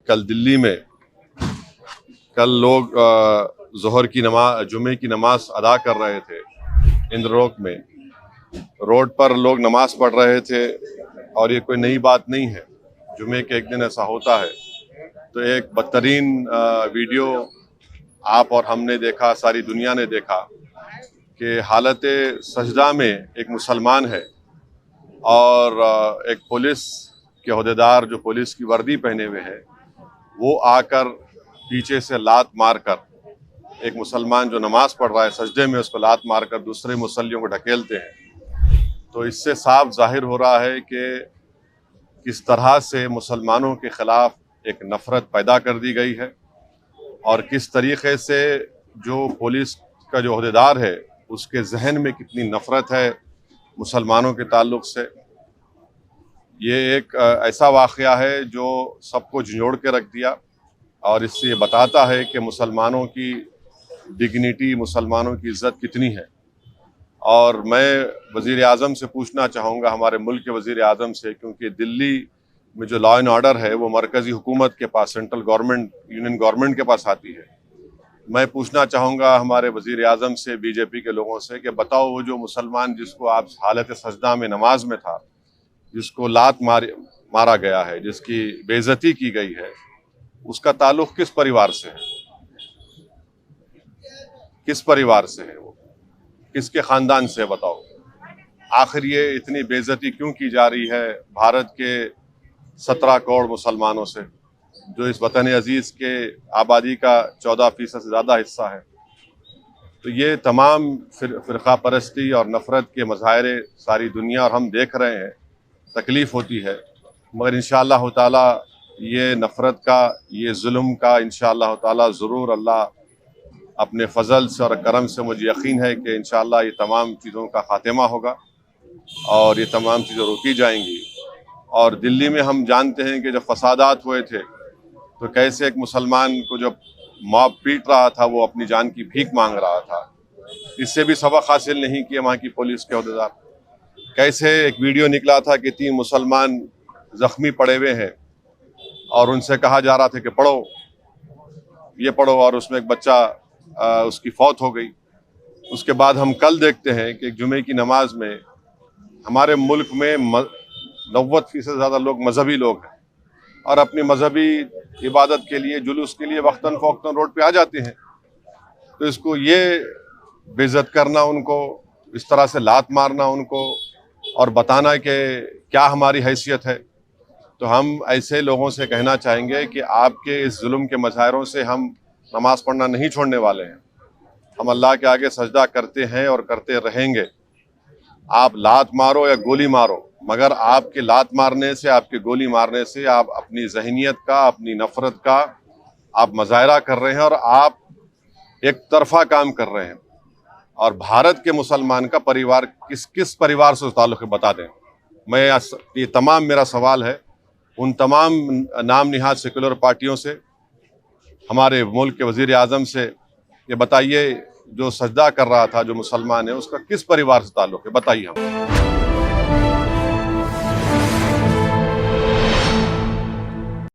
कल दिल्ली में कल लोग ज़ोहर की नमाज जुमे की नमाज अदा कर रहे थे इंद्रलोक में। रोड पर लोग नमाज पढ़ रहे थे और ये कोई नई बात नहीं है, जुमे के एक दिन ऐसा होता है। तो एक बदतरीन वीडियो आप और हमने देखा, सारी दुनिया ने देखा कि हालत सजदा में एक मुसलमान है और एक पुलिस के ओहदेदार जो पुलिस की वर्दी पहने हुए है वो आकर पीछे से लात मारकर एक मुसलमान जो नमाज पढ़ रहा है सजदे में उसको लात मारकर दूसरे मुसल्लियों को ढकेलते हैं। तो इससे साफ जाहिर हो रहा है कि किस तरह से मुसलमानों के खिलाफ एक नफ़रत पैदा कर दी गई है और किस तरीके से जो पुलिस का जो ओहदेदार है उसके जहन में कितनी नफ़रत है मुसलमानों के ताल्लुक़ से। ये एक ऐसा वाक़या है जो सबको झंझोड़ के रख दिया और इससे ये बताता है कि मुसलमानों की डिग्निटी, मुसलमानों की इज़्ज़त कितनी है। और मैं वज़ीर आज़म से पूछना चाहूँगा, हमारे मुल्क के वज़ीर आज़म से, क्योंकि दिल्ली में जो लॉ एंड ऑर्डर है वो मरकज़ी हुकूमत के पास, सेंट्रल गवर्नमेंट, यूनियन गवर्नमेंट के पास आती है। मैं पूछना चाहूँगा हमारे वज़ीर आज़म से, बीजेपी के लोगों से, कि बताओ वो जो मुसलमान जिसको आप हालत सजदा में नमाज में था, जिसको लात मारा गया है, जिसकी बेइज्जती की गई है, उसका ताल्लुक़ किस परिवार से है? किस परिवार से है वो? किसके ख़ानदान से? बताओ। आखिर ये इतनी बेइज्जती क्यों की जा रही है भारत के 17 करोड़ मुसलमानों से, जो इस वतन अजीज़ के आबादी का 14% से ज़्यादा हिस्सा है? तो ये तमाम फ़िरक़ा परस्ती और नफ़रत के मज़ाहिरे सारी दुनिया और हम देख रहे हैं, तकलीफ़ होती है। मगर इंशाअल्लाह ताला ये नफ़रत का, ये जुल्म का इंशाअल्लाह ताला ज़रूर अल्लाह अपने फ़ज़ल से और करम से, मुझे यकीन है कि इंशाअल्लाह ये तमाम चीज़ों का ख़ात्मा होगा और ये तमाम चीज़ें रोकी जाएंगी। और दिल्ली में हम जानते हैं कि जब फसादात हुए थे तो कैसे एक मुसलमान को जब मॉब पीट रहा था वो अपनी जान की भीख मांग रहा था। इससे भी सबक हासिल नहीं किया वहाँ की पुलिस के ओहदेदार। कैसे एक वीडियो निकला था कि 3 मुसलमान ज़ख्मी पड़े हुए हैं और उनसे कहा जा रहा था कि पढ़ो, ये पढ़ो, और उसमें एक बच्चा उसकी फौत हो गई। उसके बाद हम कल देखते हैं कि जुमे की नमाज में हमारे मुल्क में 90% से ज़्यादा लोग मजहबी लोग हैं और अपनी मजहबी इबादत के लिए, जुलूस के लिए वक्तन फ़ौक्तन रोड पे आ जाते हैं। तो इसको ये बेइज्जत करना, उनको इस तरह से लात मारना उनको और बताना कि क्या हमारी हैसियत है, तो हम ऐसे लोगों से कहना चाहेंगे कि आपके इस जुल्म के मज़ाहिरों से हम नमाज पढ़ना नहीं छोड़ने वाले हैं। हम अल्लाह के आगे सजदा करते हैं और करते रहेंगे। आप लात मारो या गोली मारो, मगर आपके लात मारने से, आपके गोली मारने से आप अपनी ज़हनियत का, अपनी नफ़रत का आप मज़ाहिरा कर रहे हैं और आप एक तरफ़ा काम कर रहे हैं। और भारत के मुसलमान का परिवार किस परिवार से ताल्लुक़ है बता दें। मैं ये तमाम मेरा सवाल है उन तमाम नाम निहाद सेकुलर पार्टियों से, हमारे मुल्क के वज़ीर आज़म से, ये बताइए जो सजदा कर रहा था जो मुसलमान है उसका किस परिवार से ताल्लुक़ है, बताइए हम।